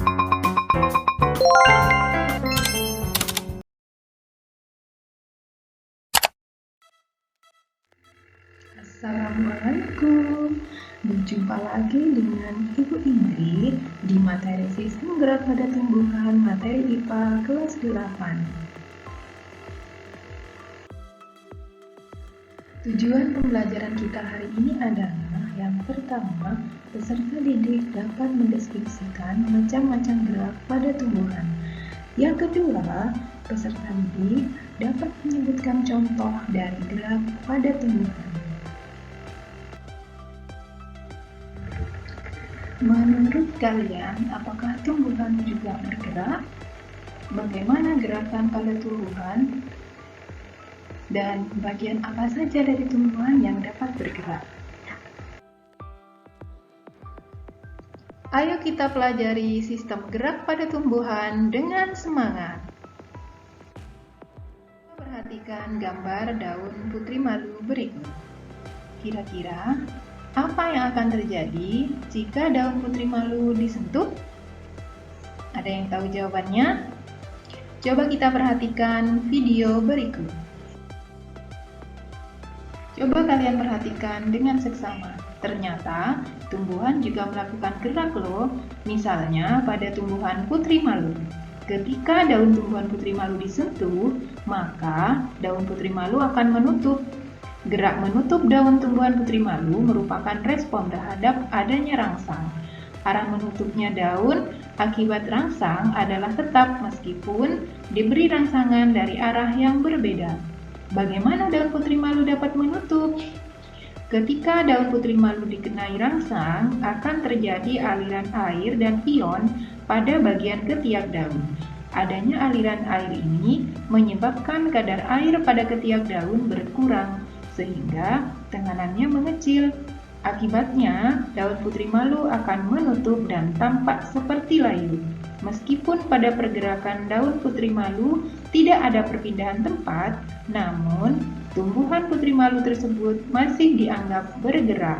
Assalamualaikum. Berjumpa lagi dengan Ibu Indri di materi Sistem Gerak pada Tumbuhan materi IPA kelas 8. Tujuan pembelajaran kita hari ini adalah yang pertama, peserta didik dapat mendeskripsikan macam-macam gerak pada tumbuhan. Yang kedua, peserta didik dapat menyebutkan contoh dari gerak pada tumbuhan. Menurut kalian, apakah tumbuhan juga bergerak? Bagaimana gerakan pada tumbuhan? Dan bagian apa saja dari tumbuhan yang dapat bergerak? Ayo kita pelajari sistem gerak pada tumbuhan dengan semangat. Perhatikan gambar daun putri malu berikut. Kira-kira apa yang akan terjadi jika daun putri malu disentuh? Ada yang tahu jawabannya? Coba kita perhatikan video berikut. Coba kalian perhatikan dengan seksama. Ternyata tumbuhan juga melakukan gerak loh. Misalnya pada tumbuhan putri malu. Ketika daun tumbuhan putri malu disentuh, maka daun putri malu akan menutup. Gerak menutup daun tumbuhan putri malu merupakan respon terhadap adanya rangsang. Arah menutupnya daun akibat rangsang adalah tetap meskipun diberi rangsangan dari arah yang berbeda. Bagaimana daun putri malu dapat menutup? Ketika daun putri malu dikenai rangsang, akan terjadi aliran air dan ion pada bagian ketiak daun. Adanya aliran air ini menyebabkan kadar air pada ketiak daun berkurang, sehingga tenanannya mengecil. Akibatnya, daun putri malu akan menutup dan tampak seperti layu. Meskipun pada pergerakan daun putri malu tidak ada perpindahan tempat, namun tumbuhan putri malu tersebut masih dianggap bergerak.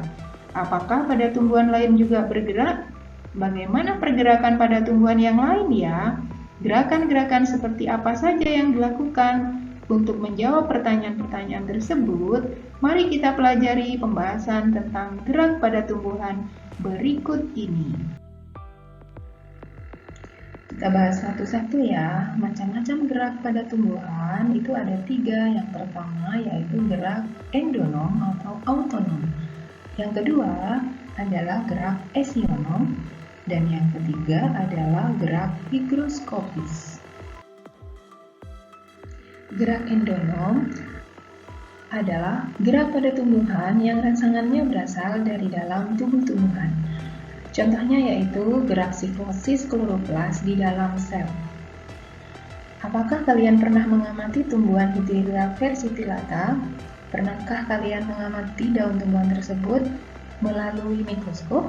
Apakah pada tumbuhan lain juga bergerak? Bagaimana pergerakan pada tumbuhan yang lain ya? Gerakan-gerakan seperti apa saja yang dilakukan? Untuk menjawab pertanyaan-pertanyaan tersebut, mari kita pelajari pembahasan tentang gerak pada tumbuhan berikut ini. Kita bahas satu-satu ya. Macam-macam gerak pada tumbuhan itu ada 3. Yang pertama yaitu gerak endonom atau autonom. Yang kedua adalah gerak esionom. Dan yang ketiga adalah gerak higroskopis. Gerak endonom adalah gerak pada tumbuhan yang rangsangannya berasal dari dalam tubuh tumbuhan. Contohnya yaitu gerak siklosis kloroplas di dalam sel. Apakah kalian pernah mengamati tumbuhan Hydrilla versicolata? Pernahkah kalian mengamati daun tumbuhan tersebut melalui mikroskop?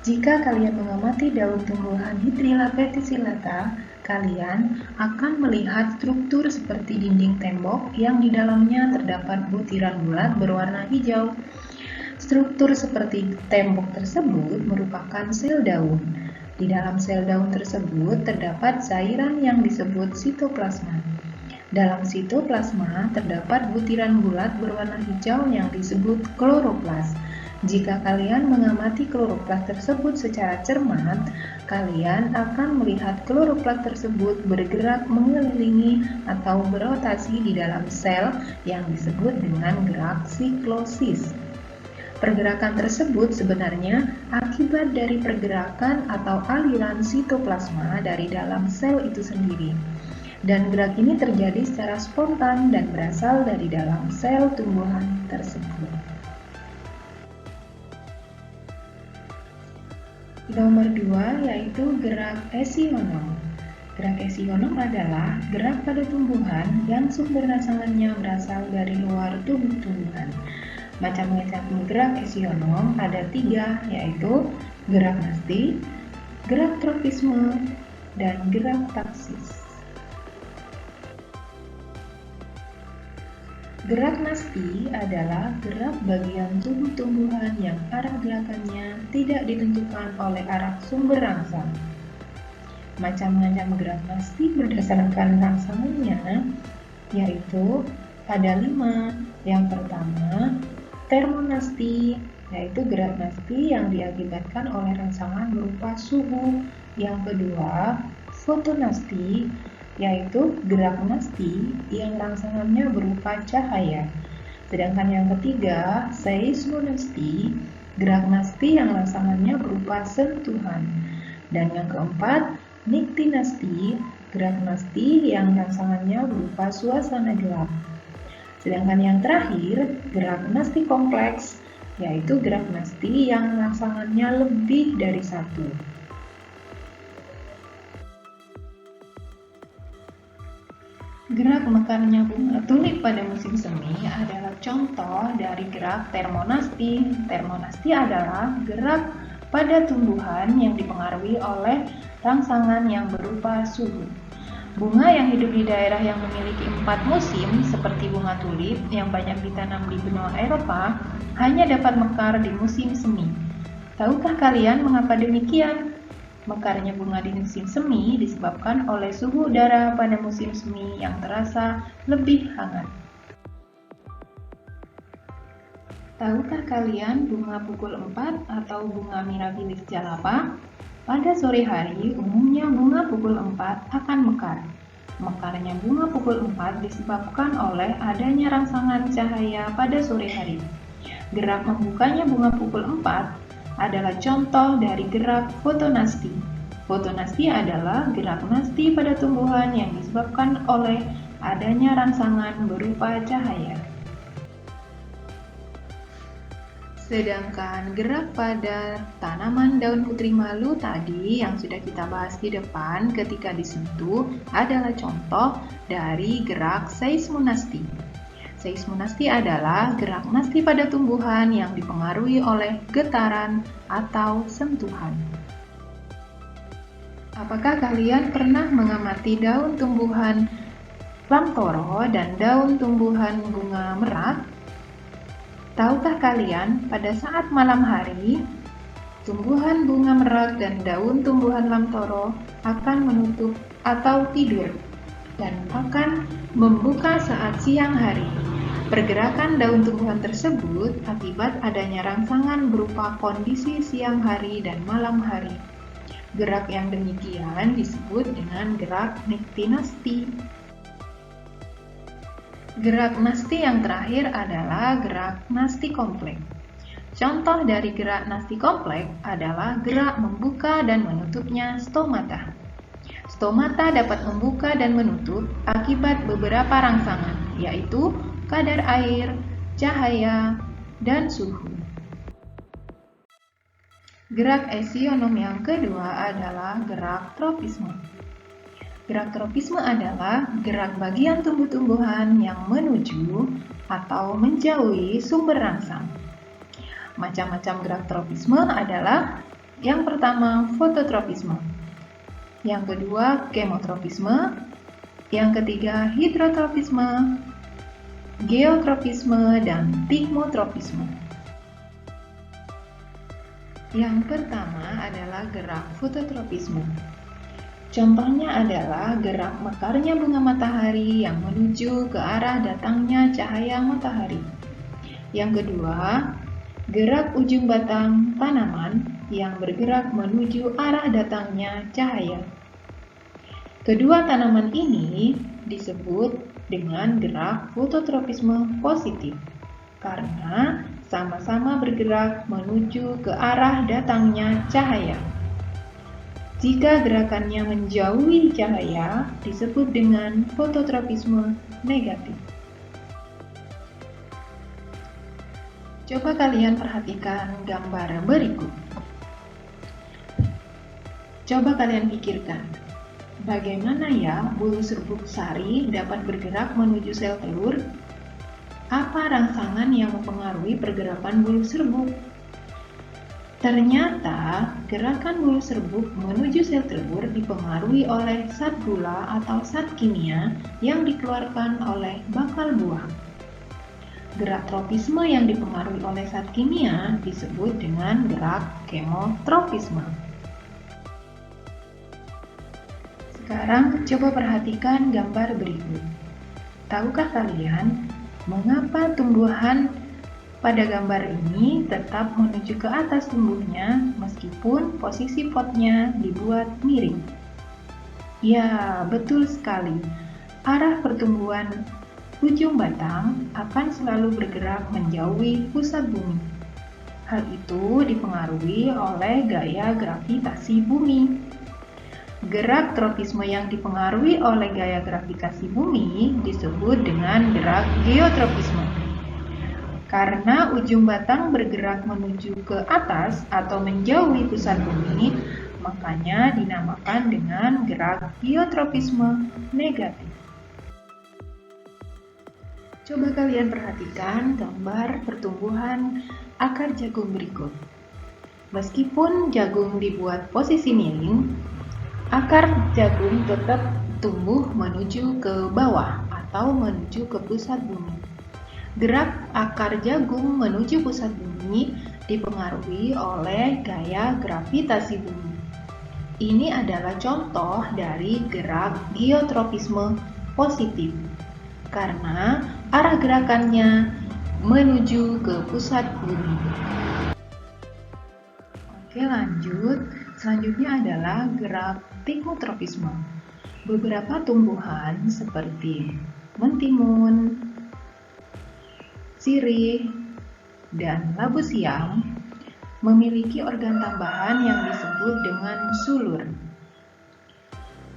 Jika kalian mengamati daun tumbuhan Hydrilla versicolata, kalian akan melihat struktur seperti dinding tembok yang di dalamnya terdapat butiran bulat berwarna hijau. Struktur seperti tembok tersebut merupakan sel daun. Di dalam sel daun tersebut terdapat cairan yang disebut sitoplasma. Dalam sitoplasma terdapat butiran bulat berwarna hijau yang disebut kloroplas. Jika kalian mengamati kloroplas tersebut secara cermat, kalian akan melihat kloroplas tersebut bergerak mengelilingi atau berotasi di dalam sel yang disebut dengan gerak siklosis. Pergerakan tersebut sebenarnya akibat dari pergerakan atau aliran sitoplasma dari dalam sel itu sendiri. Dan gerak ini terjadi secara spontan dan berasal dari dalam sel tumbuhan tersebut. Nomor 2 yaitu gerak esionom. Gerak esionom adalah gerak pada tumbuhan yang sumber rangsangannya berasal dari luar tubuh tumbuhan. Macam-macam gerak esionom ada 3, yaitu gerak nasti, gerak tropisme, dan gerak taksis. Gerak nasti adalah gerak bagian tubuh tumbuhan yang arah gerakannya tidak ditentukan oleh arah sumber rangsang. Macam-macam gerak nasti berdasarkan rangsangannya, yaitu ada 5. Yang pertama, termonasti, yaitu gerak nasti yang diakibatkan oleh rangsangan berupa suhu. Yang kedua, fotonasti, yaitu gerak nasti yang rangsangannya berupa cahaya. Sedangkan yang ketiga, seismonasti, gerak nasti yang rangsangannya berupa sentuhan. Dan yang keempat, niktinasti, gerak nasti yang rangsangannya berupa suasana gelap. Sedangkan yang terakhir, gerak nasti kompleks, yaitu gerak nasti yang rangsangannya lebih dari 1. Gerak mekarnya bunga tulip pada musim semi adalah contoh dari gerak termonasti. Termonasti adalah gerak pada tumbuhan yang dipengaruhi oleh rangsangan yang berupa suhu. Bunga yang hidup di daerah yang memiliki 4 musim, seperti bunga tulip yang banyak ditanam di benua Eropa, hanya dapat mekar di musim semi. Tahukah kalian mengapa demikian? Mekarnya bunga di musim semi disebabkan oleh suhu udara pada musim semi yang terasa lebih hangat. Tahukah kalian bunga pukul 4 atau bunga mirabilis jalapa? Pada sore hari, umumnya bunga pukul 4 akan mekar. Mekarnya bunga pukul 4 disebabkan oleh adanya rangsangan cahaya pada sore hari. Gerak membukanya bunga pukul 4 adalah contoh dari gerak fotonasti. Fotonasti adalah gerak nasti pada tumbuhan yang disebabkan oleh adanya rangsangan berupa cahaya. Sedangkan gerak pada tanaman daun putri malu tadi yang sudah kita bahas di depan ketika disentuh adalah contoh dari gerak seismonasti. Seismonasti adalah gerak nasti pada tumbuhan yang dipengaruhi oleh getaran atau sentuhan. Apakah kalian pernah mengamati daun tumbuhan lamtoro dan daun tumbuhan bunga merak? Tahukah kalian, pada saat malam hari, tumbuhan bunga merak dan daun tumbuhan lamtoro akan menutup atau tidur dan akan membuka saat siang hari. Pergerakan daun tumbuhan tersebut akibat adanya rangsangan berupa kondisi siang hari dan malam hari. Gerak yang demikian disebut dengan gerak niktinasti. Gerak nasti yang terakhir adalah gerak nasti kompleks. Contoh dari gerak nasti kompleks adalah gerak membuka dan menutupnya stomata. Stomata dapat membuka dan menutup akibat beberapa rangsangan, yaitu kadar air, cahaya, dan suhu. Gerak esionom yang kedua adalah gerak tropisme. Gerak tropisme adalah gerak bagian tumbuh-tumbuhan yang menuju atau menjauhi sumber rangsang. Macam-macam gerak tropisme adalah yang pertama fototropisme, yang kedua kemotropisme, yang ketiga hidrotropisme, geotropisme, dan pigmotropisme. Yang pertama adalah gerak fototropisme. Contohnya adalah gerak mekarnya bunga matahari yang menuju ke arah datangnya cahaya matahari. Yang kedua, gerak ujung batang tanaman yang bergerak menuju arah datangnya cahaya. Kedua tanaman ini disebut dengan gerak fototropisme positif karena sama-sama bergerak menuju ke arah datangnya cahaya. Jika gerakannya menjauhi cahaya, disebut dengan fototropisme negatif. Coba kalian perhatikan gambar berikut. Coba kalian pikirkan, bagaimana ya bulu serbuk sari dapat bergerak menuju sel telur? Apa rangsangan yang mempengaruhi pergerakan bulu serbuk? Ternyata, gerakan bulu serbuk menuju sel telur dipengaruhi oleh zat gula atau zat kimia yang dikeluarkan oleh bakal buah. Gerak tropisme yang dipengaruhi oleh zat kimia disebut dengan gerak kemotropisme. Sekarang coba perhatikan gambar berikut. Tahukah kalian mengapa tumbuhan pada gambar ini tetap menuju ke atas tumbuhnya meskipun posisi potnya dibuat miring? Ya, betul sekali. Arah pertumbuhan ujung batang akan selalu bergerak menjauhi pusat bumi. Hal itu dipengaruhi oleh gaya gravitasi bumi. Gerak tropisme yang dipengaruhi oleh gaya gravitasi bumi disebut dengan gerak geotropisme. Karena ujung batang bergerak menuju ke atas atau menjauhi pusat bumi, makanya dinamakan dengan gerak geotropisme negatif. Coba kalian perhatikan gambar pertumbuhan akar jagung berikut. Meskipun jagung dibuat posisi miring, akar jagung tetap tumbuh menuju ke bawah atau menuju ke pusat bumi. Gerak akar jagung menuju pusat bumi dipengaruhi oleh gaya gravitasi bumi. Ini adalah contoh dari gerak geotropisme positif, karena arah gerakannya menuju ke pusat bumi. Oke, lanjut. Selanjutnya adalah gerak tikmotropisme. Beberapa tumbuhan seperti mentimun, sirih, dan labu siam memiliki organ tambahan yang disebut dengan sulur.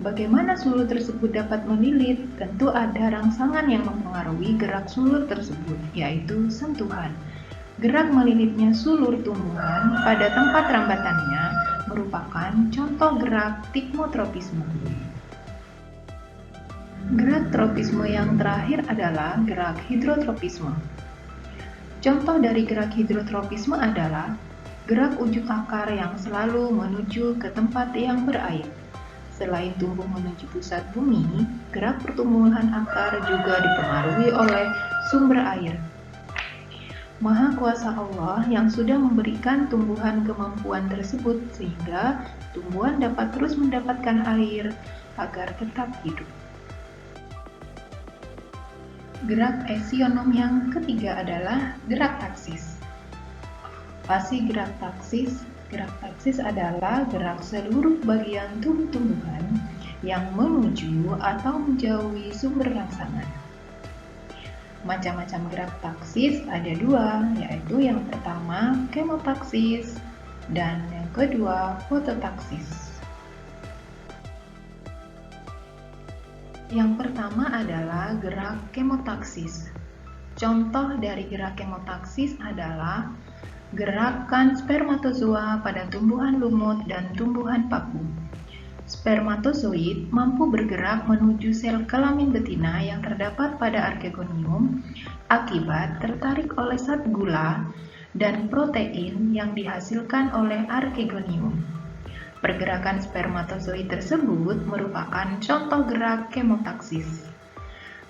Bagaimana sulur tersebut dapat melilit? Tentu ada rangsangan yang mempengaruhi gerak sulur tersebut, yaitu sentuhan. Gerak melilitnya sulur tumbuhan pada tempat rambatannya merupakan contoh gerak tikmotropisme. Gerak tropisme yang terakhir adalah gerak hidrotropisme. Contoh dari gerak hidrotropisme adalah gerak ujung akar yang selalu menuju ke tempat yang berair. Selain tumbuh menuju pusat bumi, gerak pertumbuhan akar juga dipengaruhi oleh sumber air. Maha Kuasa Allah yang sudah memberikan tumbuhan kemampuan tersebut sehingga tumbuhan dapat terus mendapatkan air agar tetap hidup. Gerak esionom yang ketiga adalah gerak taksis. Pasti gerak taksis. Gerak taksis adalah gerak seluruh bagian tubuh tumbuhan yang menuju atau menjauhi sumber rangsangan. Macam-macam gerak taksis ada dua, yaitu yang pertama kemotaksis dan yang kedua fototaksis. Yang pertama adalah gerak kemotaksis. Contoh dari gerak kemotaksis adalah gerakan spermatozoa pada tumbuhan lumut dan tumbuhan paku. Spermatozoid mampu bergerak menuju sel kelamin betina yang terdapat pada archegonium akibat tertarik oleh zat gula dan protein yang dihasilkan oleh archegonium. Pergerakan spermatozoid tersebut merupakan contoh gerak kemotaksis.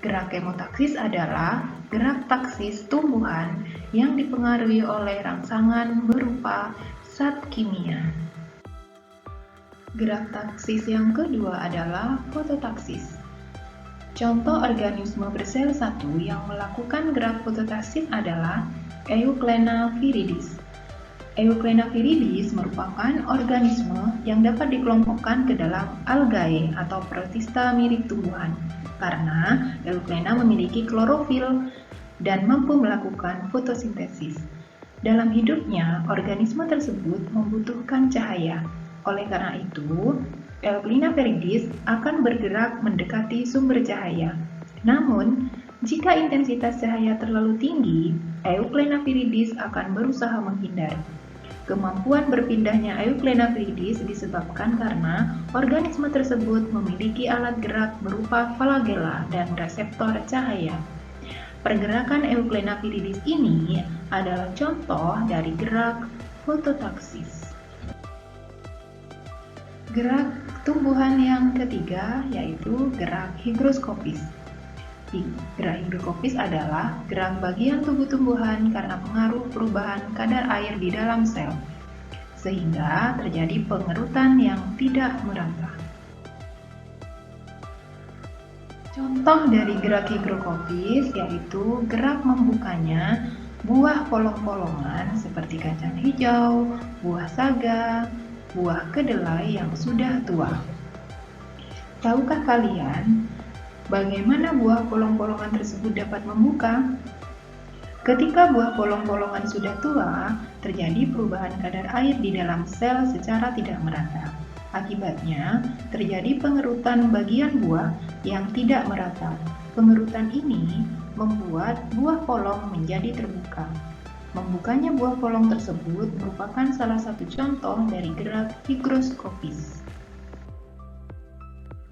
Gerak kemotaksis adalah gerak taksis tumbuhan yang dipengaruhi oleh rangsangan berupa zat kimia. Gerak taksis yang kedua adalah fototaksis. Contoh organisme bersel satu yang melakukan gerak fototaksis adalah Euglena viridis. Euglena viridis merupakan organisme yang dapat dikelompokkan ke dalam algae atau protista mirip tumbuhan karena Euglena memiliki klorofil dan mampu melakukan fotosintesis. Dalam hidupnya, organisme tersebut membutuhkan cahaya. Oleh karena itu, Euglena viridis akan bergerak mendekati sumber cahaya. Namun, jika intensitas cahaya terlalu tinggi, Euglena viridis akan berusaha menghindar. Kemampuan berpindahnya Euglena viridis disebabkan karena organisme tersebut memiliki alat gerak berupa flagella dan reseptor cahaya. Pergerakan Euglena viridis ini adalah contoh dari gerak fototaksis. Gerak tumbuhan yang ketiga yaitu gerak higroskopis. Gerak higroskopis adalah gerak bagian tubuh tumbuhan karena pengaruh perubahan kadar air di dalam sel, sehingga terjadi pengerutan yang tidak merata. Contoh dari gerak higrokopis yaitu gerak membukanya buah polong-polongan seperti kacang hijau, buah saga, buah kedelai yang sudah tua. Tahukah kalian bagaimana buah polong-polongan tersebut dapat membuka? Ketika buah polong-polongan sudah tua, terjadi perubahan kadar air di dalam sel secara tidak merata. Akibatnya, terjadi pengerutan bagian buah yang tidak merata. Pengerutan ini membuat buah polong menjadi terbuka. Membukanya buah polong tersebut merupakan salah satu contoh dari gerak higroskopis.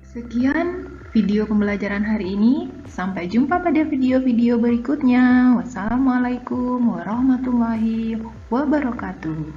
Sekian video pembelajaran hari ini. Sampai jumpa pada video-video berikutnya. Wassalamualaikum warahmatullahi wabarakatuh.